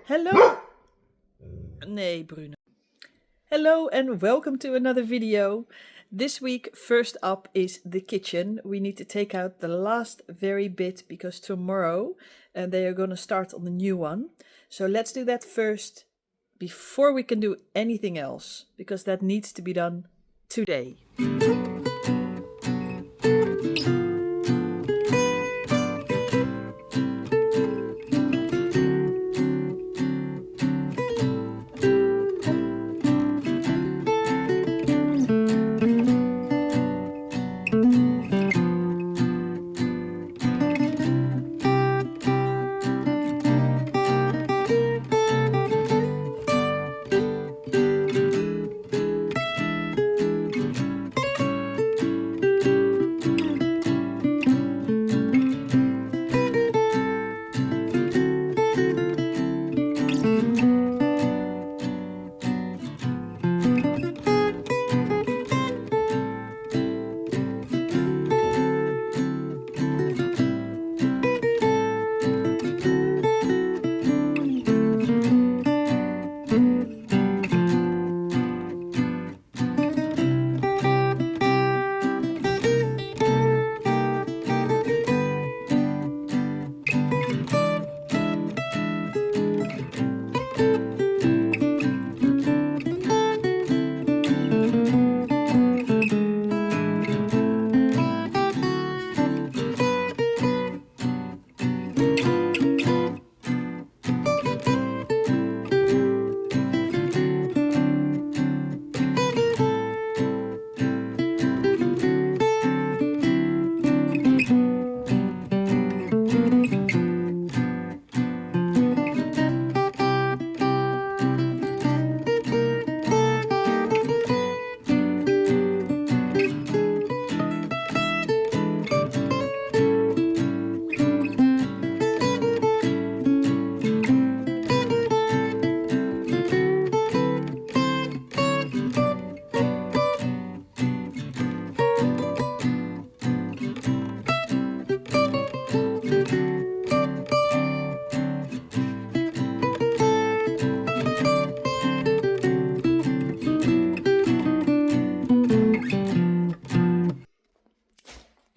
Hello. Nee, Bruno. Hello and welcome to another video. This week, first up is the kitchen. We need to take out the last very bit because tomorrow they are going to start on the new one. So let's do that first before we can do anything else, because that needs to be done today.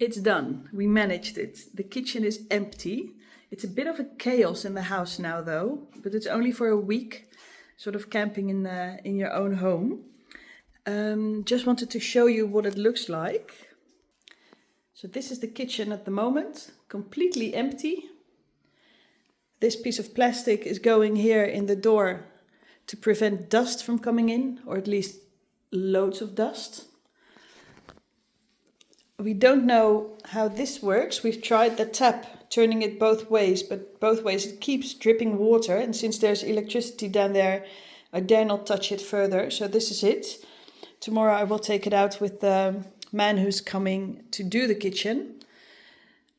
It's done. We managed it. The kitchen is empty. It's a bit of a chaos in the house now though, but it's only for a week, sort of camping in your own home. Just wanted to show you what it looks like. So this is the kitchen at the moment, completely empty. This piece of plastic is going here in the door to prevent dust from coming in, or at least loads of dust. We don't know how this works. We've tried the tap, turning it both ways, but both ways it keeps dripping water. And since there's electricity down there, I dare not touch it further. So this is it. Tomorrow I will take it out with the man who's coming to do the kitchen.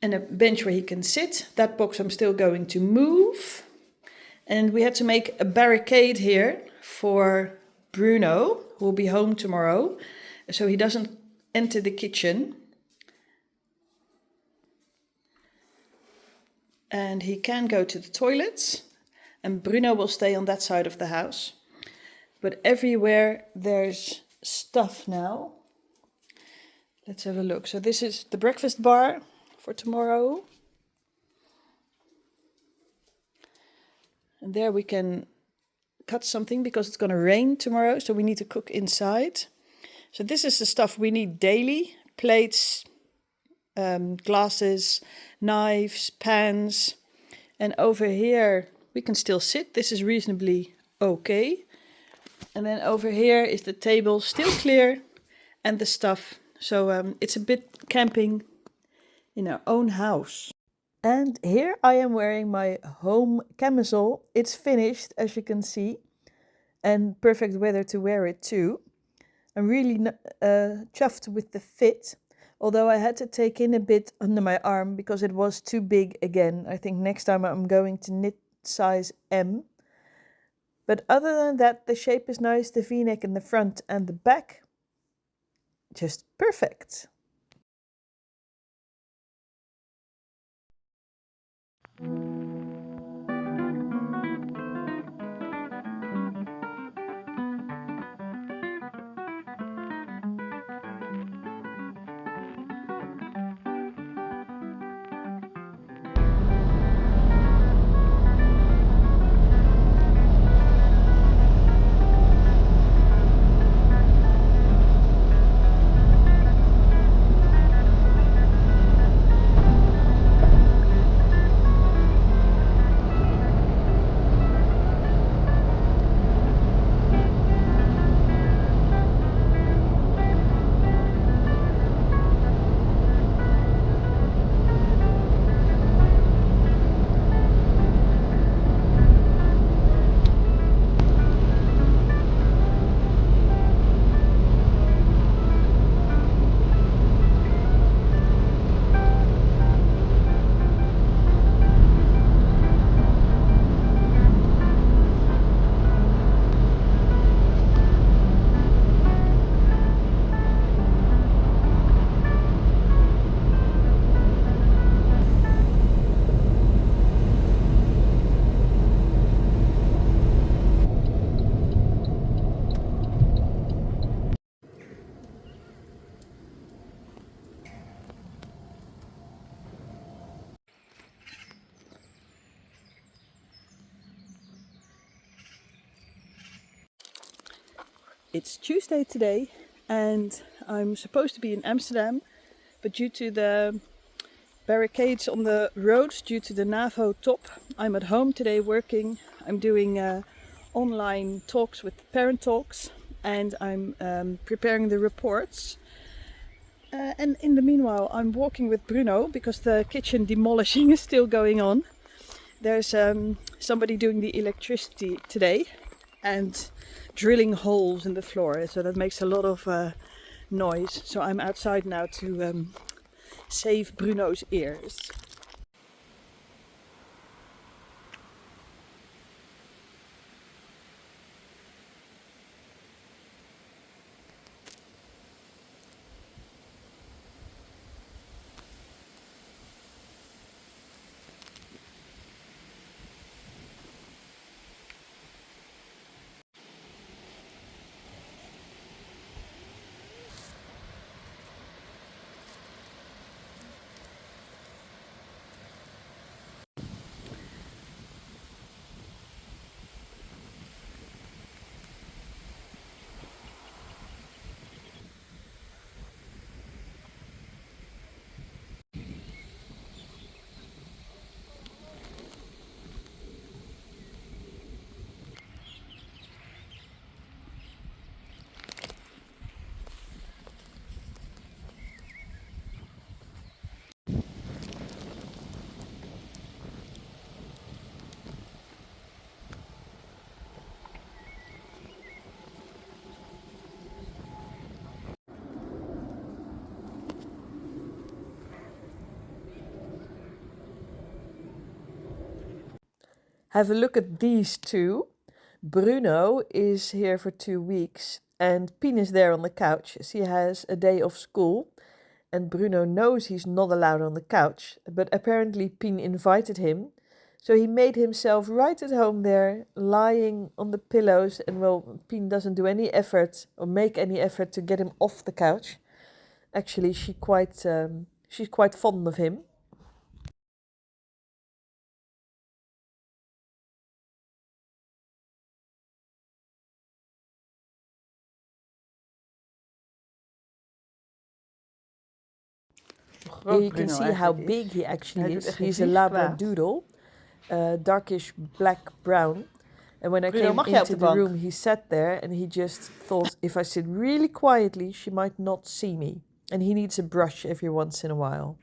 And a bench where he can sit. That box I'm still going to move. And we had to make a barricade here for Bruno, who will be home tomorrow, so he doesn't enter the kitchen. And he can go to the toilets, and Bruno will stay on that side of the house. But everywhere there's stuff now. Let's have a look. So this is the breakfast bar for tomorrow. And there we can cut something because it's going to rain tomorrow, so we need to cook inside. So this is the stuff we need daily: plates, glasses, knives, pans. And over here we can still sit. This is reasonably okay. And then over here is the table, still clear, and the stuff. So it's a bit camping in our own house. And here I am wearing my home camisole. It's finished, as you can see, and perfect weather to wear it too. I'm really chuffed with the fit, although I had to take in a bit under my arm because it was too big again. I think next time I'm going to knit size M. But other than that, the shape is nice, the V-neck in the front and the back, just perfect. It's Tuesday today and I'm supposed to be in Amsterdam, but due to the barricades on the roads, due to the NAVO top, I'm at home today working. I'm doing online talks with parent talks and I'm preparing the reports. And in the meanwhile, I'm walking with Bruno because the kitchen demolishing is still going on. There's somebody doing the electricity today and drilling holes in the floor, so that makes a lot of noise. So I'm outside now to save Bruno's ears. Have a look at these two. Bruno is here for 2 weeks and Pien is there on the couch. She has a day off school and Bruno knows he's not allowed on the couch, but apparently Pien invited him. So he made himself right at home there, lying on the pillows, and well, Pien doesn't do any effort or make any effort to get him off the couch. Actually, she's quite fond of him. Here you can see how big he actually is. He's a Labradoodle, darkish black brown. And when I came into the room, he sat there and he just thought, if I sit really quietly, she might not see me. And he needs a brush every once in a while.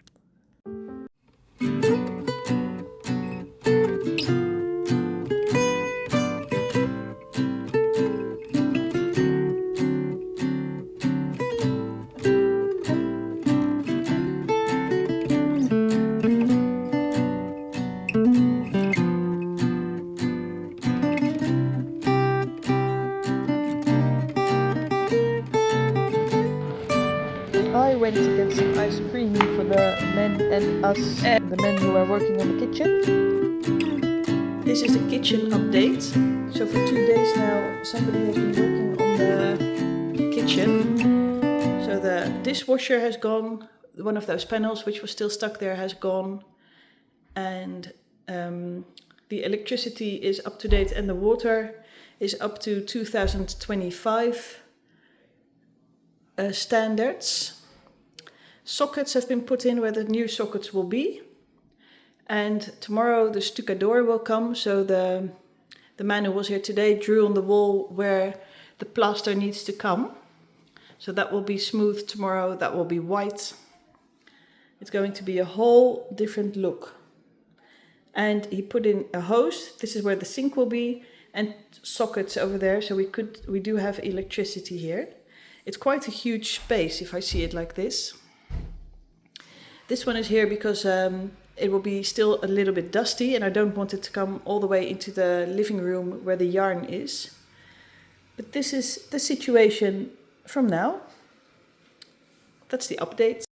I went to get some ice cream for the men and us, the men who are working in the kitchen. This is the kitchen update. So for 2 days now, somebody has been working on the kitchen. So the dishwasher has gone. One of those panels which was still stuck there has gone. And the electricity is up to date and the water is up to 2025 standards. Sockets have been put in where the new sockets will be. And tomorrow the stucador will come. So the man who was here today drew on the wall where the plaster needs to come. So that will be smooth tomorrow. That will be white. It's going to be a whole different look. And he put in a hose. This is where the sink will be, and sockets over there. So we do have electricity here. It's quite a huge space if I see it like this. This one is here because it will be still a little bit dusty and I don't want it to come all the way into the living room where the yarn is. But this is the situation from now. That's the update.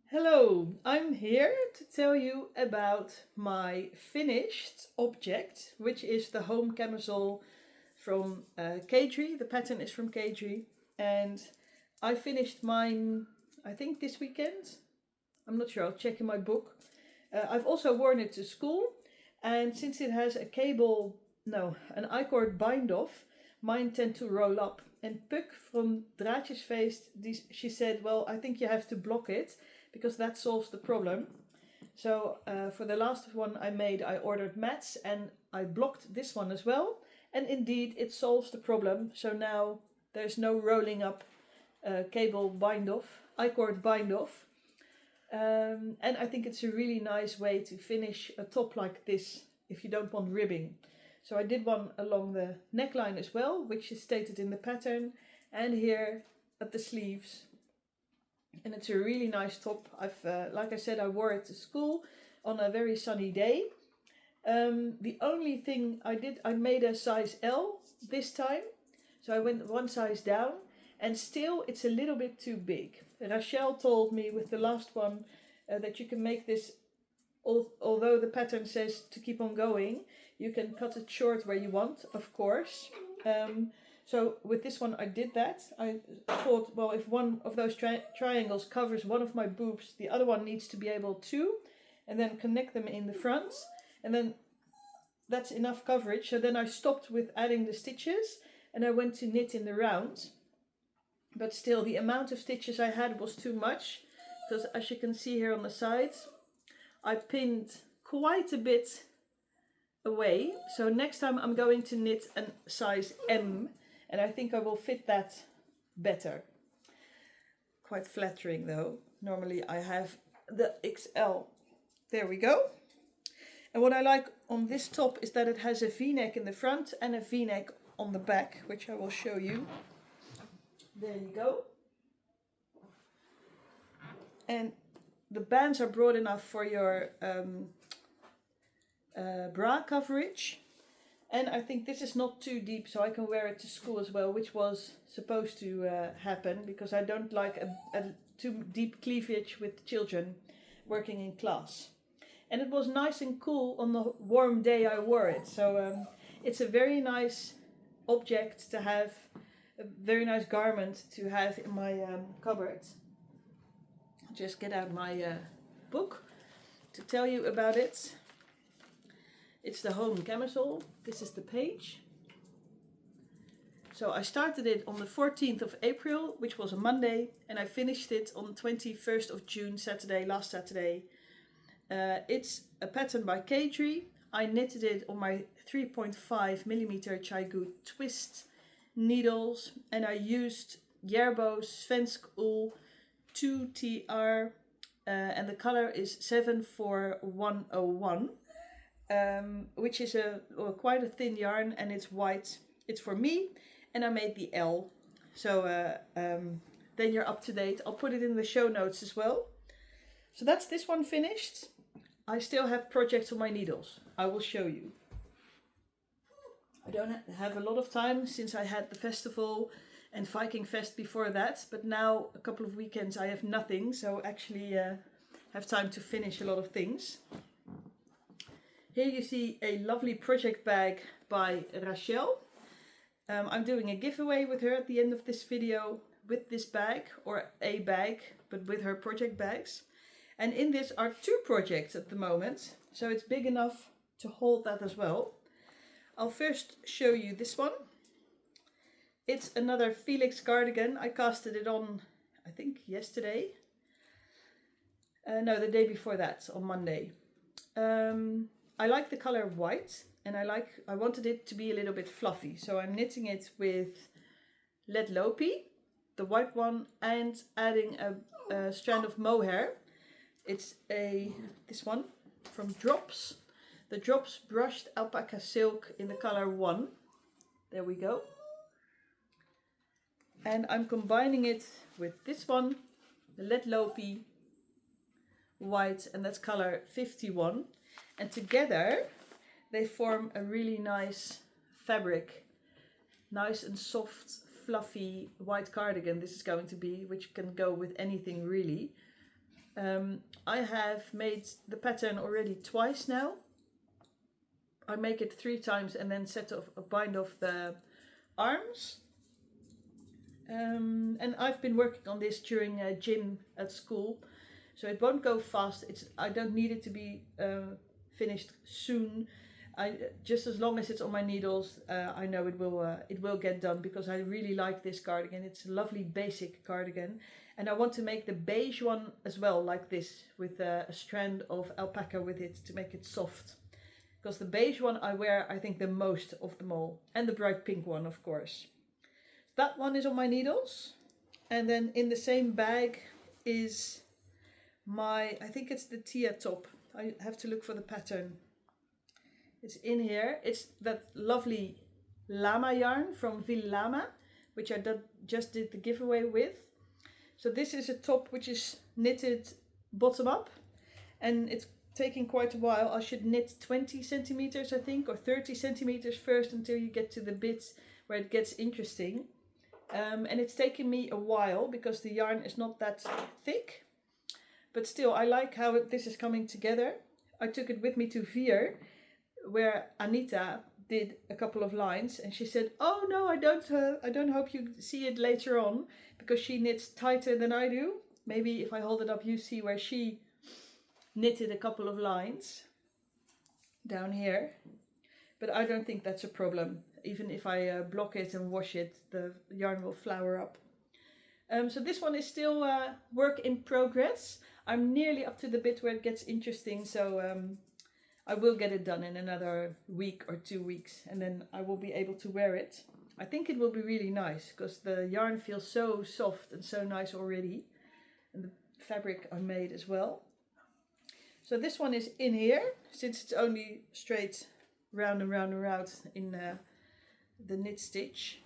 Hello, I'm here to tell you about my finished object, which is the home camisole from Kadri. The pattern is from Kadri, and I finished mine, I think this weekend. I'm not sure, I'll check in my book. I've also worn it to school, and since it has a an I-cord bind off, mine tend to roll up. And Puck from Draadjesfeest, she said, well, I think you have to block it, because that solves the problem. So for the last one I made, I ordered mats and I blocked this one as well. And indeed, it solves the problem. So now there's no rolling up cable bind off, I-cord bind off. And I think it's a really nice way to finish a top like this if you don't want ribbing. So I did one along the neckline as well, which is stated in the pattern, and here at the sleeves. And it's a really nice top. Like I said, I wore it to school on a very sunny day. The only thing I made a size L this time. So I went one size down, and still it's a little bit too big. Rachel told me with the last one that you can make this, although the pattern says to keep on going, you can cut it short where you want, of course. So with this one I did that. I thought, well, if one of those triangles covers one of my boobs, the other one needs to be able to, and then connect them in the front, and then that's enough coverage. So then I stopped with adding the stitches and I went to knit in the round. But still, the amount of stitches I had was too much, because as you can see here on the sides, I pinned quite a bit away. So next time I'm going to knit a size M, and I think I will fit that better. Quite flattering though. Normally I have the XL. There we go. And what I like on this top is that it has a V-neck in the front and a V-neck on the back, which I will show you. There you go. And the bands are broad enough for your bra coverage. And I think this is not too deep, so I can wear it to school as well, which was supposed to happen, because I don't like a too deep cleavage with children working in class. And it was nice and cool on the warm day I wore it. So it's a very nice object to have, a very nice garment to have in my cupboard. I'll just get out my book to tell you about it. It's the home camisole. This is the page. So I started it on the 14th of April, which was a Monday, and I finished it on the 21st of June, last Saturday. It's a pattern by Kadri. I knitted it on my 3.5mm Chaigu twist needles, and I used Jerbo's Svensk Ull 2TR, and the color is 74101. Which is quite a thin yarn, and it's white. It's for me, and I made the L. So then you're up to date. I'll put it in the show notes as well. So that's this one finished. I still have projects on my needles. I will show you. I don't have a lot of time since I had the festival and Viking Fest before that, but now a couple of weekends I have nothing, so actually have time to finish a lot of things. Here you see a lovely project bag by Rachel. I'm doing a giveaway with her at the end of this video with this bag, or a bag, but with her project bags. And in this are 2 projects at the moment, so it's big enough to hold that as well. I'll first show you this one. It's another Felix cardigan. I casted it on, I think yesterday. No, the day before that, on Monday. I like the color white, and I wanted it to be a little bit fluffy, so I'm knitting it with lead lopi, the white one, and adding a strand of mohair. It's this one from Drops, the Drops brushed alpaca silk in the color 1. There we go. And I'm combining it with this one, the lead lopi white, and that's color 51. And together they form a really nice fabric, nice and soft, fluffy white cardigan this is going to be, which can go with anything really. I have made the pattern already twice now. I make it 3 times and then bind off the arms. And I've been working on this during gym at school, So it won't go fast. I don't need it to be finished soon. Just as long as it's on my needles, I know it will get done, because I really like this cardigan. It's a lovely basic cardigan, and I want to make the beige one as well, like this, with a strand of alpaca with it to make it soft. Because the beige one I wear, I think, the most of them all, and the bright pink one, of course. That one is on my needles, and then in the same bag is I think it's the Tia top. I have to look for the pattern. It's in here. It's that lovely llama yarn from Ville Lama, which I just did the giveaway with. So this is a top which is knitted bottom up, and it's taking quite a while. I should knit 20 centimeters, I think, or 30 centimeters first, until you get to the bits where it gets interesting. And it's taken me a while because the yarn is not that thick, but still I like how this is coming together. I took it with me to Vier, where Anita did a couple of lines, and she said, "Oh no, I don't hope you see it later on, because she knits tighter than I do." Maybe if I hold it up, you see where she knitted a couple of lines down here, but I don't think that's a problem. Even if I block it and wash it, the yarn will flower up. So this one is still work in progress. I'm nearly up to the bit where it gets interesting, so I will get it done in another week or 2 weeks, and then I will be able to wear it. I think it will be really nice, because the yarn feels so soft and so nice already, and the fabric I made as well. So this one is in here, since it's only straight round and round and round in the knit stitch.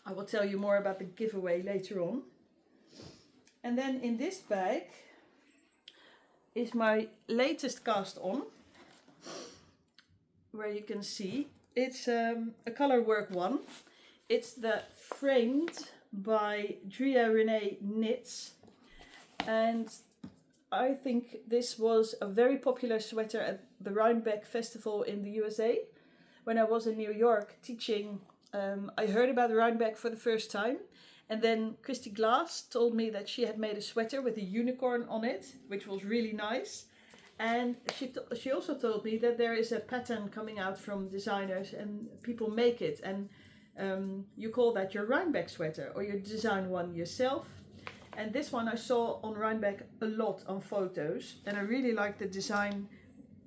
I will tell you more about the giveaway later on. And then in this bag is my latest cast on, where you can see it's a color work one. It's the Framed by Dria Renee Knits, and I think this was a very popular sweater at the Rhinebeck Festival in the USA. When I was in New York teaching, I heard about Rhinebeck for the first time, and then Christy Glass told me that she had made a sweater with a unicorn on it, which was really nice. And she also told me that there is a pattern coming out from designers and people make it, and you call that your Rhinebeck sweater, or you design one yourself. And this one I saw on Rhinebeck a lot on photos, and I really like the design.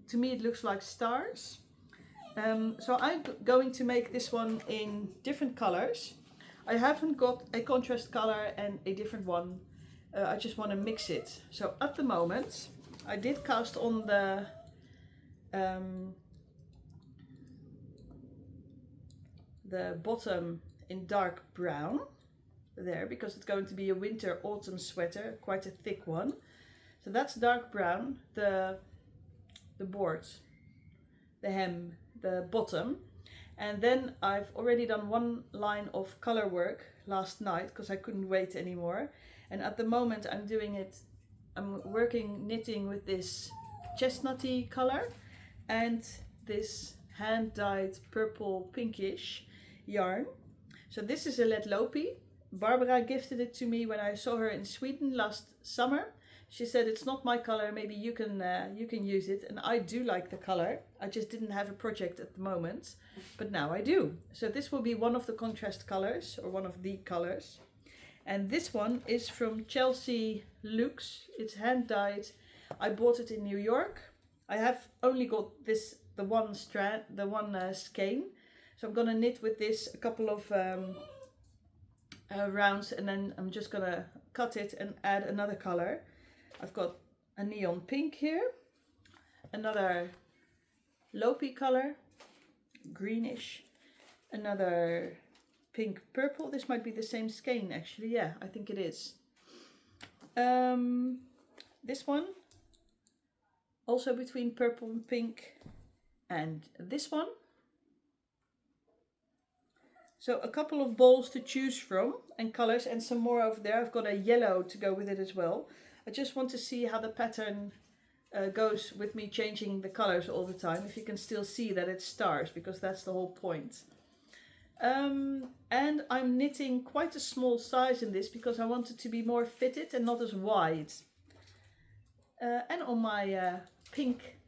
To me it looks like stars. So I'm going to make this one in different colors. I haven't got a contrast color and a different one. I just want to mix it. So at the moment I did cast on the bottom in dark brown there, because it's going to be a winter autumn sweater, quite a thick one. So that's dark brown, the board, the hem, the bottom. And then I've already done one line of color work last night because I couldn't wait anymore. And at the moment I'm knitting with this chestnutty color and this hand dyed purple pinkish yarn. So this is a Let Lopi. Barbara gifted it to me when I saw her in Sweden last summer. She said, "It's not my color, maybe you can use it." And I do like the color. I just didn't have a project at the moment, but now I do. So this will be one of the contrast colors, or one of the colors. And this one is from Chelsea Lux. It's hand dyed. I bought it in New York. I have only got the one strand, the one skein. So I'm gonna knit with this a couple of rounds, and then I'm just gonna cut it and add another color. I've got a neon pink here, another Lopi color, greenish, another pink purple. This might be the same skein actually. Yeah, I think it is. This one, also between purple and pink, and this one. So a couple of balls to choose from and colors, and some more over there. I've got a yellow to go with it as well. I just want to see how the pattern goes with me changing the colors all the time. If you can still see that it's stars, because that's the whole point. And I'm knitting quite a small size in this because I want it to be more fitted and not as wide. And on my pink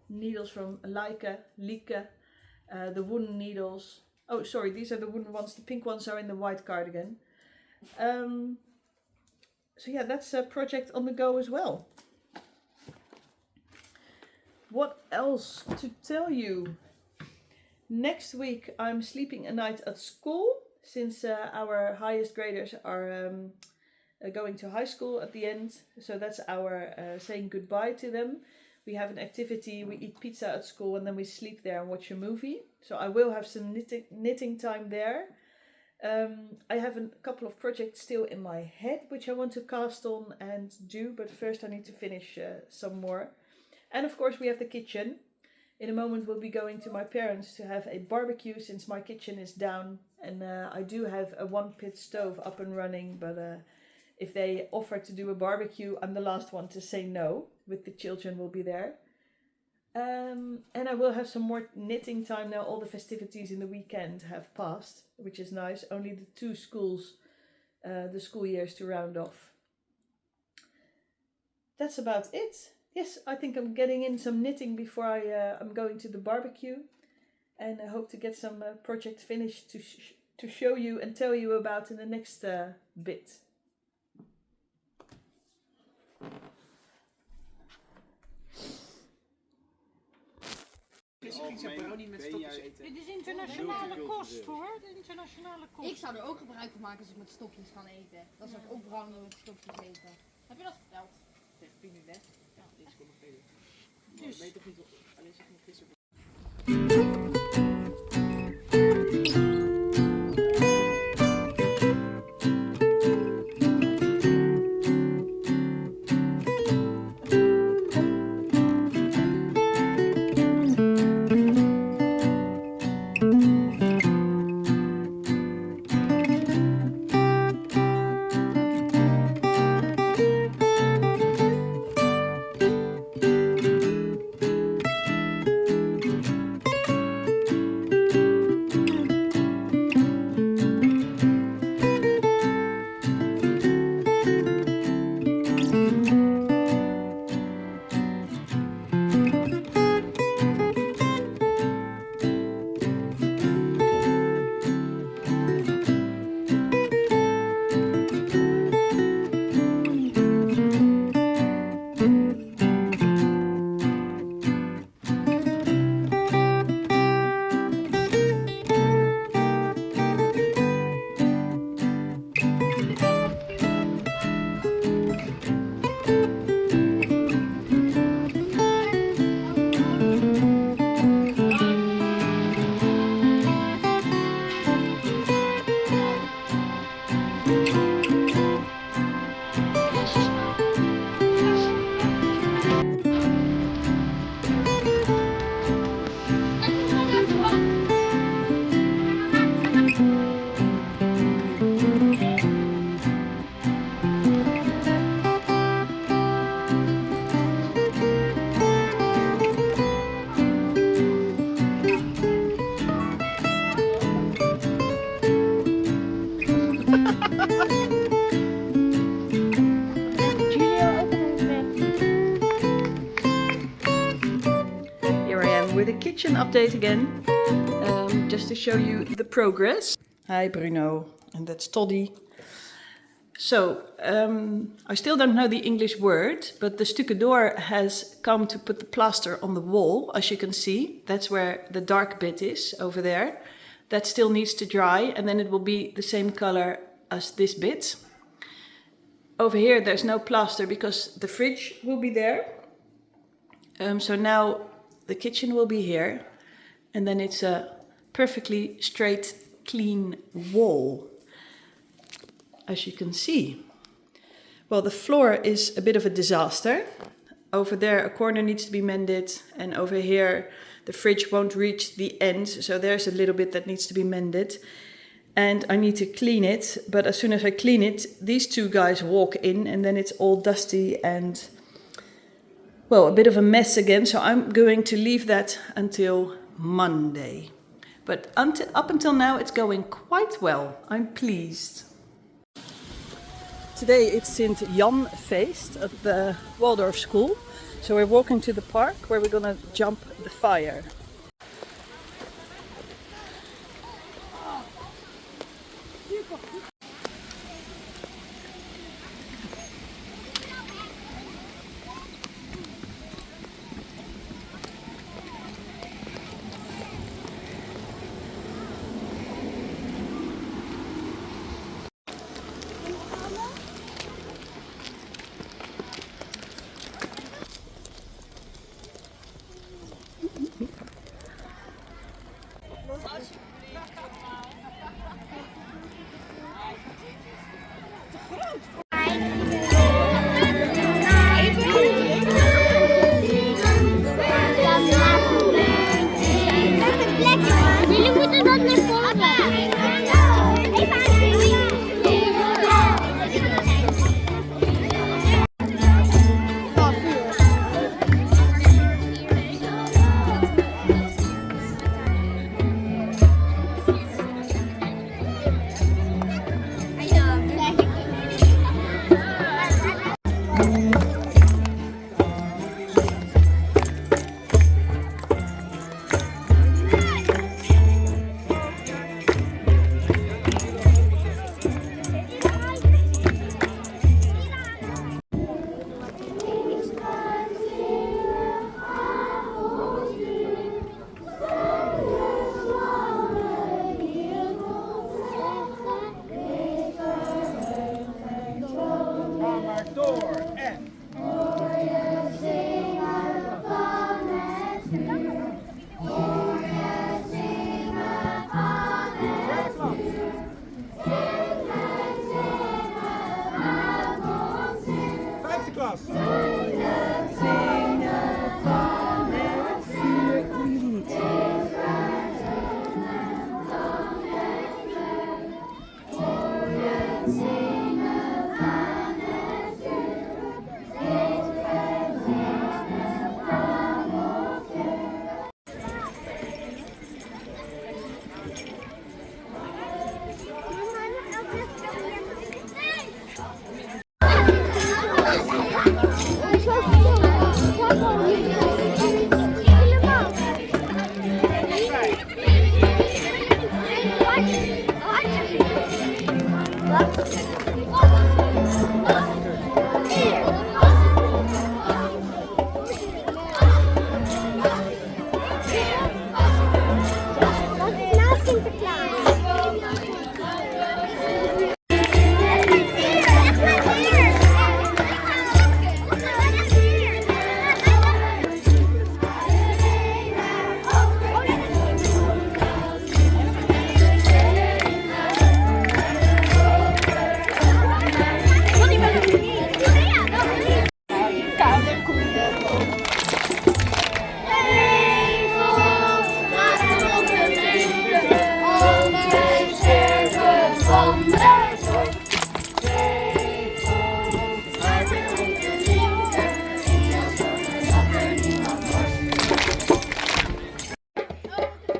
needles from Lieke, the woolen needles. Oh, sorry, these are the wooden ones. The pink ones are in the white cardigan. So yeah, that's a project on the go as well. What else to tell you? Next week I'm sleeping a night at school, since our highest graders are going to high school at the end. So that's our saying goodbye to them. We have an activity, we eat pizza at school, and then we sleep there and watch a movie. So I will have some knitting time there. I have a couple of projects still in my head which I want to cast on and do, but first I need to finish some more. And of course we have the kitchen. In a moment we'll be going to my parents to have a barbecue, since my kitchen is down, and I do have a 1-pit stove up and running, but if they offer to do a barbecue, I'm the last one to say no, with the children will be there. And I will have some more knitting time now. All the festivities in the weekend have passed, which is nice. Only the 2 schools, the school years to round off. That's about it. Yes, I think I'm getting in some knitting before I'm going to the barbecue. And I hope to get some project finished to show you and tell you about in the next bit. Dit is internationale kost hoor, de internationale kost. Ik zou er ook gebruik van maken als ik met stokjes kan eten. Dan zou ik ook brownie met stokjes eten. Heb je dat verteld? Tegen Pien nu net. Ja, deze komt nog verder. Dus. Ik weet toch niet, alleen zeg ik gisteren. With a kitchen update again, just to show you the progress. Hi Bruno, and that's Toddy. So, I still don't know the English word, but the stucador has come to put the plaster on the wall, as you can see. That's where the dark bit is, over there. That still needs to dry, and then it will be the same color as this bit. Over here there's no plaster because the fridge will be there. So now the kitchen will be here, and then it's a perfectly straight, clean wall, as you can see. Well, the floor is a bit of a disaster. Over there a corner needs to be mended, and over here the fridge won't reach the end, so there's a little bit that needs to be mended. And I need to clean it, but as soon as I clean it, these 2 guys walk in, and then it's all dusty and, well, a bit of a mess again. So I'm going to leave that until Monday. But up until now it's going quite well. I'm pleased. Today it's Sint Jan feest at the Waldorf School. So we're walking to the park where we're gonna jump the fire. Jullie moeten dat naar voren.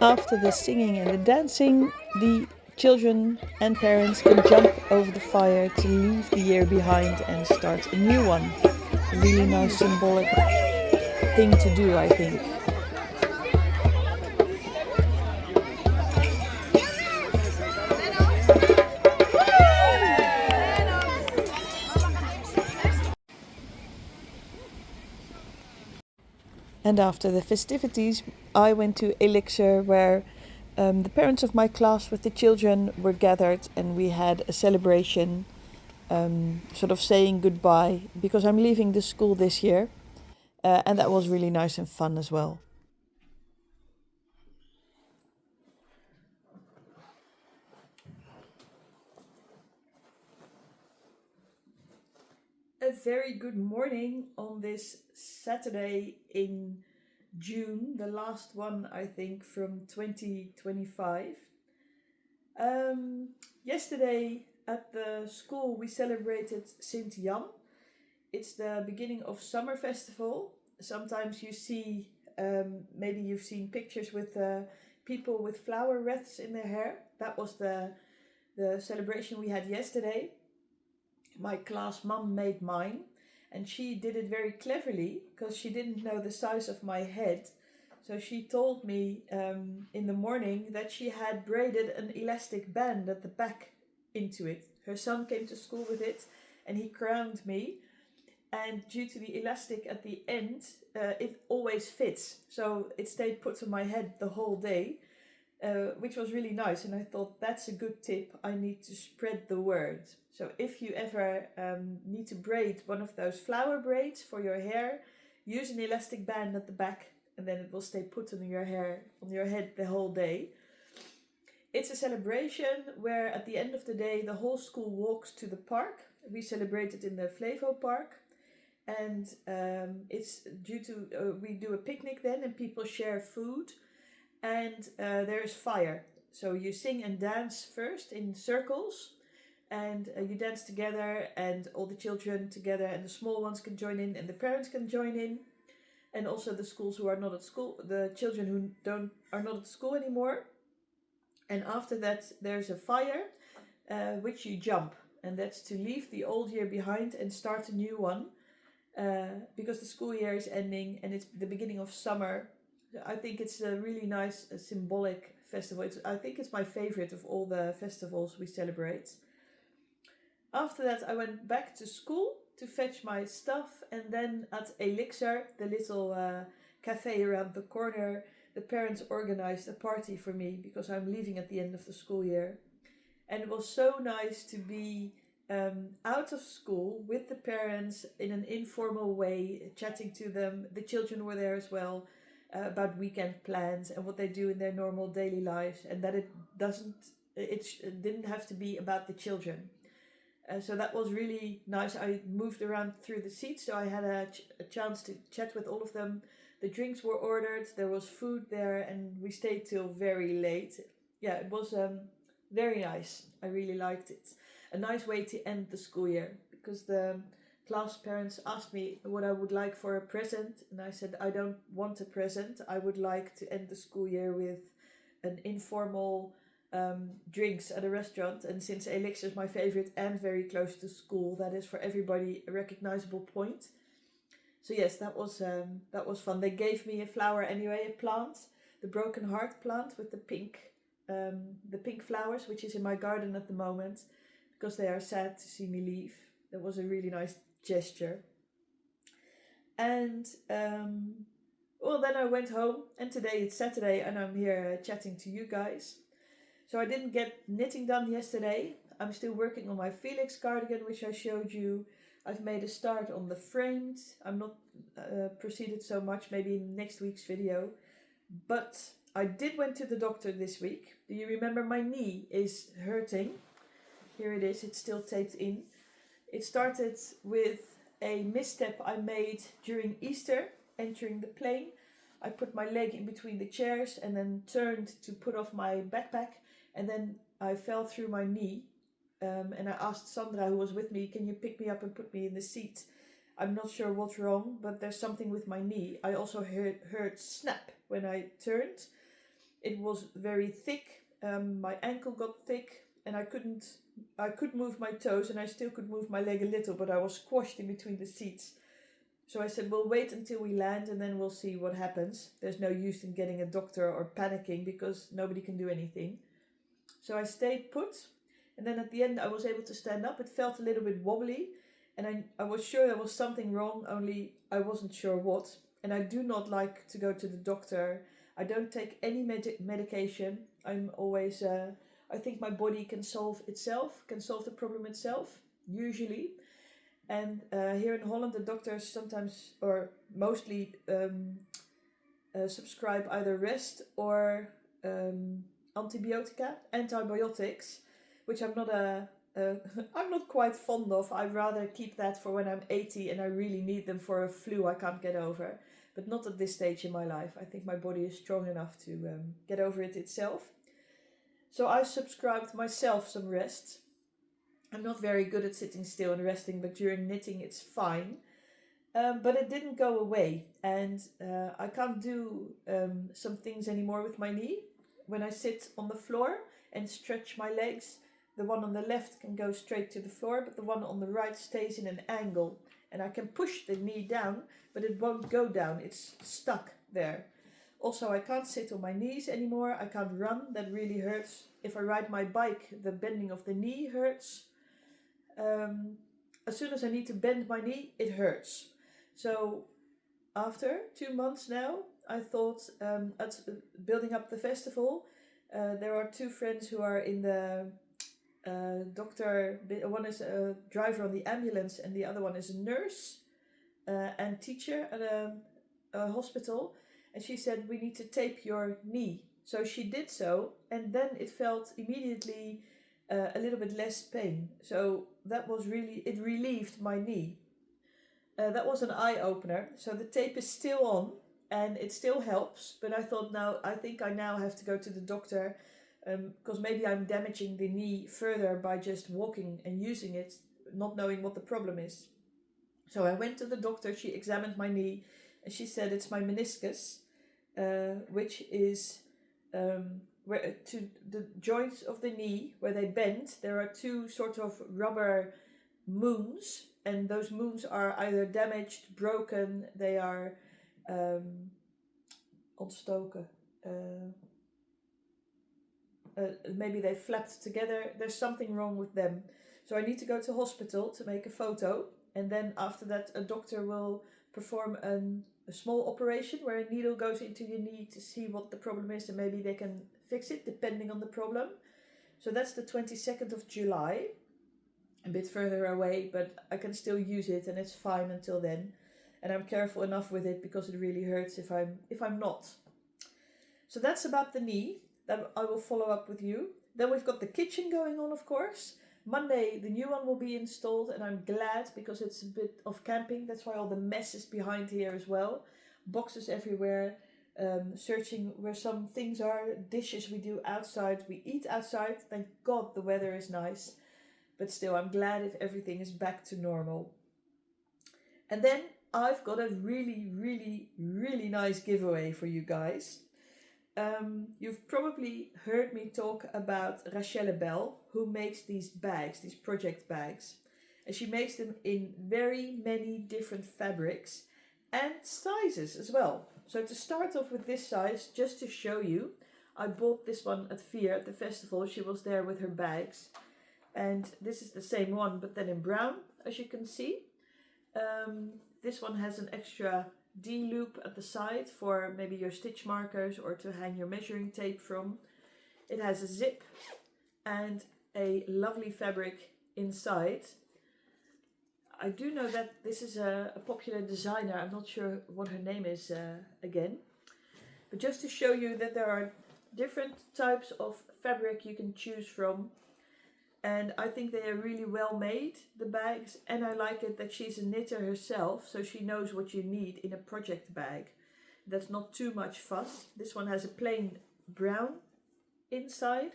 After the singing and the dancing, the children and parents can jump over the fire to leave the year behind and start a new one. A really nice symbolic thing to do, I think. And after the festivities, I went to Elixir, where the parents of my class with the children were gathered, and we had a celebration, sort of saying goodbye, because I'm leaving the school this year, and that was really nice and fun as well. A very good morning on this Saturday in June, the last one I think from 2025. Yesterday at the school we celebrated Sint Jan. It's the beginning of summer festival. Sometimes you see, maybe you've seen pictures with people with flower wreaths in their hair. That was the celebration we had yesterday. my class mum made mine, and she did it very cleverly because she didn't know the size of my head. So she told me in the morning that she had braided an elastic band at the back into it. Her son came to school with it and he crowned me. And due to the elastic at the end, it always fits. So it stayed put on my head the whole day, which was really nice. And I thought, that's a good tip. I need to spread the word. So if you ever need to braid one of those flower braids for your hair, use an elastic band at the back, and then it will stay put on your hair, on your head the whole day. It's a celebration where at the end of the day, the whole school walks to the park. We celebrate it in the Flevo Park. And it's due to, we do a picnic then and people share food. And there is fire. So you sing and dance first in circles. And you dance together and all the children together. And the small ones can join in and the parents can join in. And also the schools who are not at school, the children who are not at school anymore. And after that, there's a fire, which you jump. And that's to leave the old year behind and start a new one. Because the school year is ending and it's the beginning of summer. I think it's a really nice symbolic festival. I think it's my favorite of all the festivals we celebrate. After that, I went back to school to fetch my stuff, and then at Elixir, the little cafe around the corner, the parents organized a party for me because I'm leaving at the end of the school year. And it was so nice to be out of school with the parents in an informal way, chatting to them. The children were there as well, about weekend plans and what they do in their normal daily lives, and that it didn't have to be about the children. So that was really nice. I moved around through the seats, so I had a chance to chat with all of them. The drinks were ordered, there was food there, and we stayed till very late. Yeah, it was very nice. I really liked it. A nice way to end the school year, because the class parents asked me what I would like for a present, and I said I don't want a present. I would like to end the school year with an informal drinks at a restaurant, and since Elixir is my favorite and very close to school, that is for everybody a recognizable point. So yes, that was fun. They gave me a flower anyway, a plant, the broken heart plant with the pink flowers, which is in my garden at the moment, because they are sad to see me leave. That was a really nice gesture. And well, then I went home, and today it's Saturday and I'm here chatting to you guys. So I didn't get knitting done yesterday. I'm still working on my Felix cardigan, which I showed you. I've made a start on the framed. I'm not proceeded so much, maybe in next week's video. But I did went to the doctor this week. Do you remember my knee is hurting? Here it is, it's still taped in. It started with a misstep I made during Easter, entering the plane. I put my leg in between the chairs and then turned to put off my backpack, and then I fell through my knee. And I asked Sandra, who was with me, can you pick me up and put me in the seat? I'm not sure what's wrong, but there's something with my knee. I also heard snap when I turned. It was very thick. My ankle got thick, and I could move my toes, and I still could move my leg a little, but I was squashed in between the seats. So I said, we'll wait until we land and then we'll see what happens. There's no use in getting a doctor or panicking because nobody can do anything. So I stayed put, and then at the end I was able to stand up. It felt a little bit wobbly, and I was sure there was something wrong, only I wasn't sure what. And I do not like to go to the doctor. I don't take any medication. I'm always, I think my body can solve the problem itself, usually. And here in Holland, the doctors sometimes, or mostly, subscribe either rest or antibiotics, which I'm not I'm not quite fond of. I'd rather keep that for when I'm 80 and I really need them for a flu I can't get over, but not at this stage in my life. I think my body is strong enough to get over it itself. So I subscribed myself some rest. I'm not very good at sitting still and resting, but during knitting it's fine. But it didn't go away, and I can't do some things anymore with my knee. When I sit on the floor and stretch my legs, the one on the left can go straight to the floor, but the one on the right stays in an angle. And I can push the knee down, but it won't go down. It's stuck there. Also, I can't sit on my knees anymore. I can't run. That really hurts. If I ride my bike, the bending of the knee hurts. As soon as I need to bend my knee, it hurts. So after 2 months now, I thought at building up the festival, there are 2 friends who are in the doctor. One is a driver on the ambulance and the other one is a nurse and teacher at a hospital. And she said, we need to tape your knee. So she did so, and then it felt immediately a little bit less pain. So that was really, it relieved my knee. That was an eye-opener. So the tape is still on and it still helps. But I thought, I think I now have to go to the doctor because maybe I'm damaging the knee further by just walking and using it, not knowing what the problem is. So I went to the doctor, she examined my knee and she said it's my meniscus, which is where to the joints of the knee where they bend. There are 2 sort of rubber moons, and those moons are either damaged, broken, they are ontstoken. Maybe they flapped together. There's something wrong with them. So I need to go to hospital to make a photo. And then after that, a doctor will perform a small operation where a needle goes into your knee to see what the problem is. And maybe they can fix it depending on the problem. So that's the 22nd of July. A bit further away, but I can still use it and it's fine until then. And I'm careful enough with it because it really hurts if I'm not. So that's about the knee. That I will follow up with you. Then we've got the kitchen going on, of course. Monday, the new one will be installed, and I'm glad because it's a bit of camping. That's why all the mess is behind here as well. Boxes everywhere, searching where some things are, dishes we do outside. We eat outside. Thank God the weather is nice. But still, I'm glad if everything is back to normal. And then I've got a really, really, really nice giveaway for you guys. You've probably heard me talk about Rachelle Bell, who makes these bags, these project bags. And she makes them in very many different fabrics and sizes as well. So to start off with this size, just to show you, I bought this one at Vier at the festival. She was there with her bags. And this is the same one, but then in brown, as you can see. This one has an extra D-loop at the side for maybe your stitch markers or to hang your measuring tape from. It has a zip and a lovely fabric inside. I do know that this is a popular designer. I'm not sure what her name is again. But just to show you that there are different types of fabric you can choose from. And I think they are really well made, the bags. And I like it that she's a knitter herself, so she knows what you need in a project bag. That's not too much fuss. This one has a plain brown inside.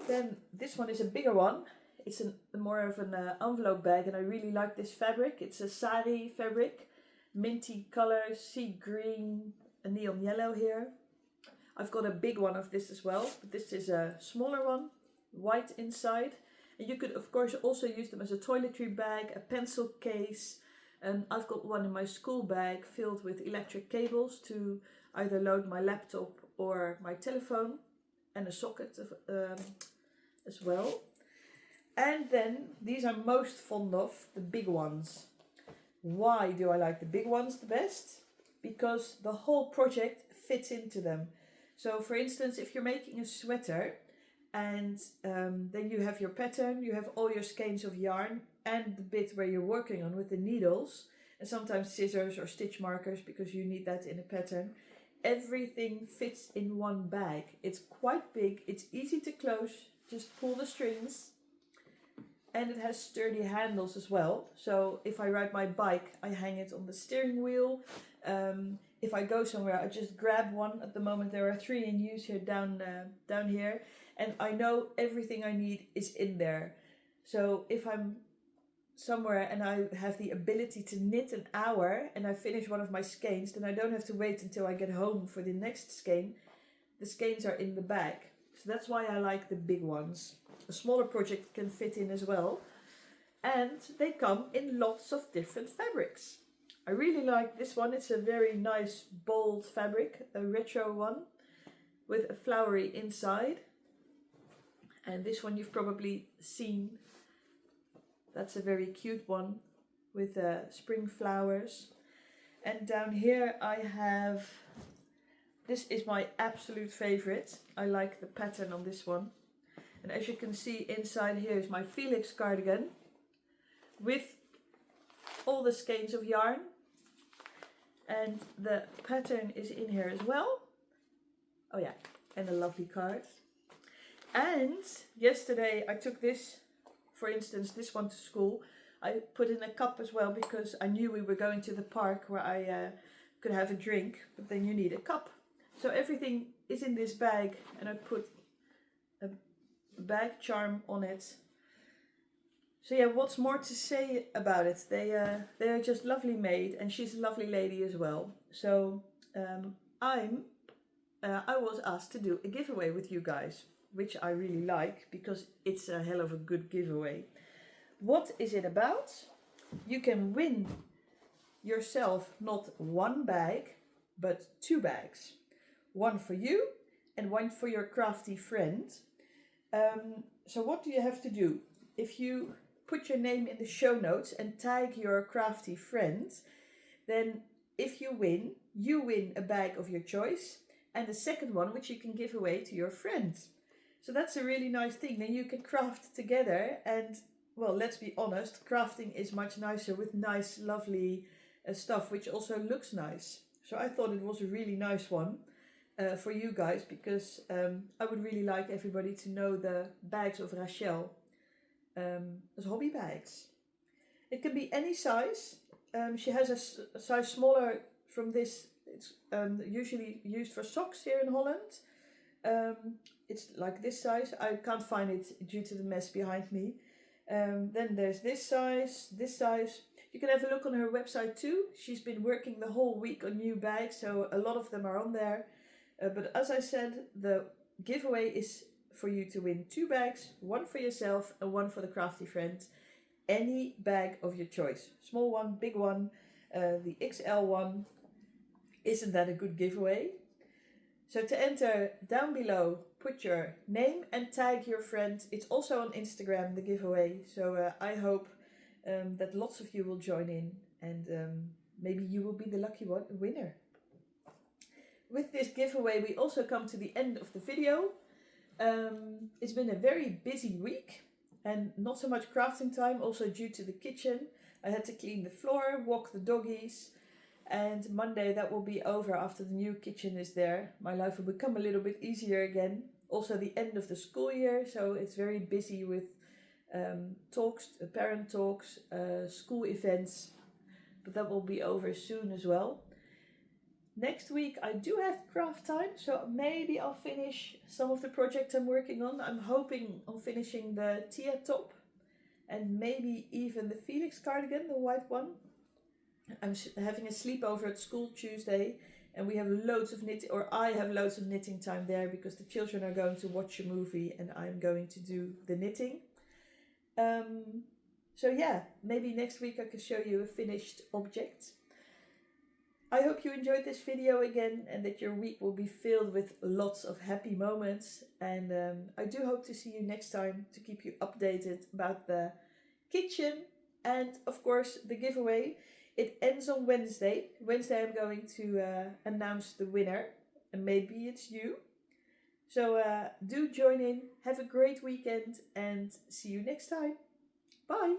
Then this one is a bigger one. It's more of an envelope bag, and I really like this fabric. It's a sari fabric, minty color, sea green, a neon yellow here. I've got a big one of this as well, but this is a smaller one. White inside, and you could of course also use them as a toiletry bag, a pencil case. I've got one in my school bag filled with electric cables to either load my laptop or my telephone, and a socket as well. And then these I'm most fond of, the big ones. Why do I like the big ones the best? Because the whole project fits into them. So for instance, if you're making a sweater, and then you have your pattern, you have all your skeins of yarn and the bit where you're working on with the needles and sometimes scissors or stitch markers because you need that in a pattern. Everything fits in one bag. It's quite big, it's easy to close, just pull the strings, and it has sturdy handles as well. So if I ride my bike, I hang it on the steering wheel. If I go somewhere, I just grab one. At the moment there are 3 in use here down here, and I know everything I need is in there. So if I'm somewhere and I have the ability to knit an hour and I finish one of my skeins, then I don't have to wait until I get home for the next skein. The skeins are in the bag. So that's why I like the big ones. A smaller project can fit in as well. And they come in lots of different fabrics. I really like this one. It's a very nice bold fabric, a retro one with a flowery inside. And this one you've probably seen. That's a very cute one with spring flowers. And down here I have, this is my absolute favorite. I like the pattern on this one. And as you can see inside here is my Felix cardigan with all the skeins of yarn. And the pattern is in here as well. Oh yeah, and a lovely card. And yesterday I took this, for instance, this one to school. I put in a cup as well because I knew we were going to the park where I could have a drink, but then you need a cup. So everything is in this bag and I put a bag charm on it. So yeah, what's more to say about it? They are just lovely made, and she's a lovely lady as well. So I was asked to do a giveaway with you guys, which I really like because it's a hell of a good giveaway. What is it about? You can win yourself not one bag, but 2 bags. One for you and one for your crafty friend. So what do you have to do? If you put your name in the show notes and tag your crafty friend, then if you win a bag of your choice and the second one which you can give away to your friends. So that's a really nice thing. Then you can craft together and, well, let's be honest, crafting is much nicer with nice, lovely stuff which also looks nice. So I thought it was a really nice one for you guys because I would really like everybody to know the bags of Rachel. As hobby bags. It can be any size. She has a size smaller from this. It's usually used for socks here in Holland. It's like this size. I can't find it due to the mess behind me. Then there's this size, this size. You can have a look on her website too. She's been working the whole week on new bags, so a lot of them are on there. But as I said, the giveaway is for you to win 2 bags, one for yourself and one for the crafty friend. Any bag of your choice. Small one, big one, the XL one. Isn't that a good giveaway? So to enter down below, put your name and tag your friend. It's also on Instagram, the giveaway. So I hope that lots of you will join in and maybe you will be the lucky winner. With this giveaway, we also come to the end of the video. It's been a very busy week and not so much crafting time, also due to the kitchen. I had to clean the floor, walk the doggies, and Monday that will be over after the new kitchen is there. My life will become a little bit easier again. Also the end of the school year, so it's very busy with talks, parent talks, school events, but that will be over soon as well. Next week I do have craft time, so maybe I'll finish some of the projects I'm working on. I'm hoping on finishing the Tia top and maybe even the Felix cardigan, the white one. I'm having a sleepover at school Tuesday and we have loads of knitting, or I have loads of knitting time there because the children are going to watch a movie and I'm going to do the knitting. So yeah, maybe next week I can show you a finished object. I hope you enjoyed this video again and that your week will be filled with lots of happy moments. And I do hope to see you next time to keep you updated about the kitchen and of course the giveaway. It ends on Wednesday. Wednesday I'm going to announce the winner and maybe it's you. So do join in, have a great weekend and see you next time. Bye!